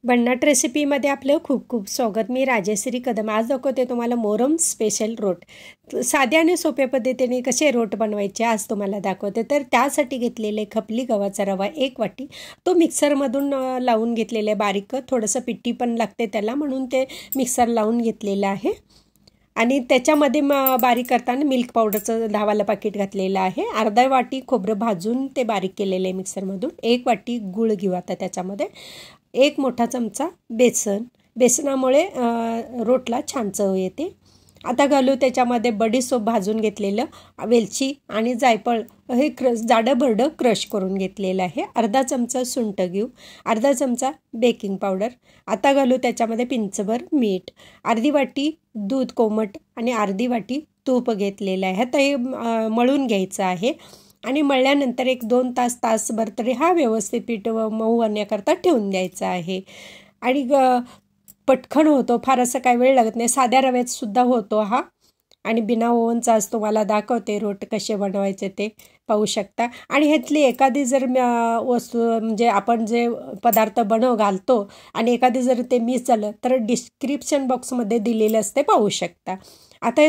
भन्नाट रेसिपीमध्ये आपलं खूप खूप स्वागत. मी राजश्री कदम. आज दाखवते तुम्हाला मोहरम स्पेशल रोट. साध्या आणि सोप्या पद्धतीने कसे रोट बनवायचे आज तुम्हाला दाखवते. तर त्यासाठी घेतलेले खपली गव्हाचा रवा 1 वाटी, तो मिक्सरमधून लावून घेतलेला बारीक. थोडंसं पिठी पण लागते त्याला, म्हणून ते मिक्सर लावून घेतलेलं आहे. आणि त्याच्यामध्ये बारीक करताना मिल्क पावडरचं 10 वाला पाकिट घातलेलं आहे. अर्धा वाटी खोबरं भाजून ते बारीक केलेलं आहे मिक्सरमधून. 1 वाटी गूळ घेऊ आता त्याच्यामध्ये. 1 मोठा चमचा बेसन. बेसनामुळे रोटला छान चव येते. आता घालू त्याच्यामध्ये बडीशेप भाजून घेतलेलं, वेलची आणि जायफळ हे जाडं भरडं क्रश करून घेतलेलं आहे. अर्धा चमचा सुंठ घेऊ. अर्धा चमचा बेकिंग पावडर. आता घालू त्याच्यामध्ये पिंचभर मीठ. अर्धी वाटी दूध कोमट आणि अर्धी वाटी तूप घेतलेलं आहे. आता हे मळून घ्यायचं आहे. आणि मळल्यानंतर 1-2 तासभर तरी हा व्यवस्थित पीठ मऊ होण्याकरता ठेवून द्यायचा आहे. आणि पटकन होतो, फार असं काही वेळ लागत नाही. साध्या रव्यात सुद्धा होतो हा. आणि बिना ओव्हनचा आज तुम्हाला दाखवते रोट कसे बनवायचे ते पाहू शकता. आणि ह्यातली एखादी जर वस्तू म्हणजे आपण जे पदार्थ घालतो आणि एखादी जर ते मिस झालं तर डिस्क्रिप्शन बॉक्समध्ये दिलेलं असते, पाहू शकता. आता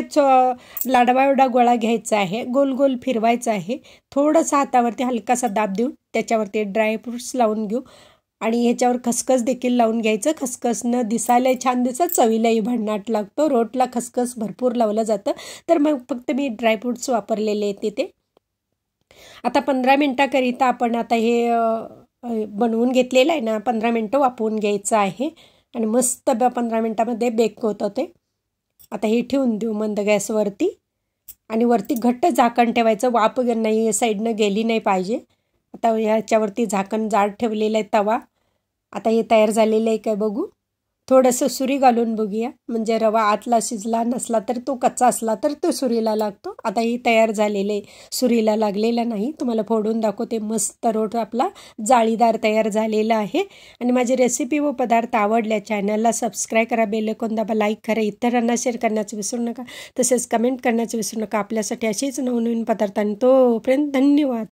लाडवा एवढा गोळा घ्यायचा आहे, गोल गोल फिरवायचा आहे. थोडंसं हातावरती हलकासा दाब देऊन त्याच्यावरती ड्रायफ्रूट्स लावून घेऊ. आणि ह्याच्यावर खसखस देखील लावून घ्यायचं. खसखसनं दिसायलाही छान दिसतं, चवीलाही भन्नाट लागतो. रोटला खसखस भरपूर लावलं जातं, तर मग फक्त मी ड्रायफ्रूट्स वापरलेले आहेत तिथे. आता 15 मिनटाकरिता आपण आता हे बनवून घेतलेलं आहे ना, 15 मिनटं वापरून घ्यायचं आहे. आणि मस्त 15 मिनटामध्ये बेक होतं ते. आता हे ठेवून देऊ मंद गॅसवरती. आणि वरती घट्ट झाकण ठेवायचं, वाफ नाही साईडनं गेली नाही पाहिजे. आता ह्याच्यावरती झाकण जाड ठेवलेलं आहे तवा. आता हे तयार झालेलं आहे काय बघू. थोडंसं सुरी घालून बघूया, म्हणजे रवा आतला शिजला नसला तर तो कच्चा असला तर तो सुरीला लागतो. आता ही तयार झालेलं आहे, सुरीला लागलेला नाही. तुम्हाला फोडून दाखवते. मस्त रोट आपला जाळीदार तयार झालेला आहे. आणि माझी रेसिपी व पदार्थ आवडल्या चॅनलला सबस्क्राईब करा, बेल आयकॉन दाबा, लाईक करा, इतरांना शेअर करण्याचं विसरू नका. तसेच कमेंट करण्याचं विसरू नका. आपल्यासाठी अशीच नवनवीन पदार्थ आणि तोपर्यंत धन्यवाद.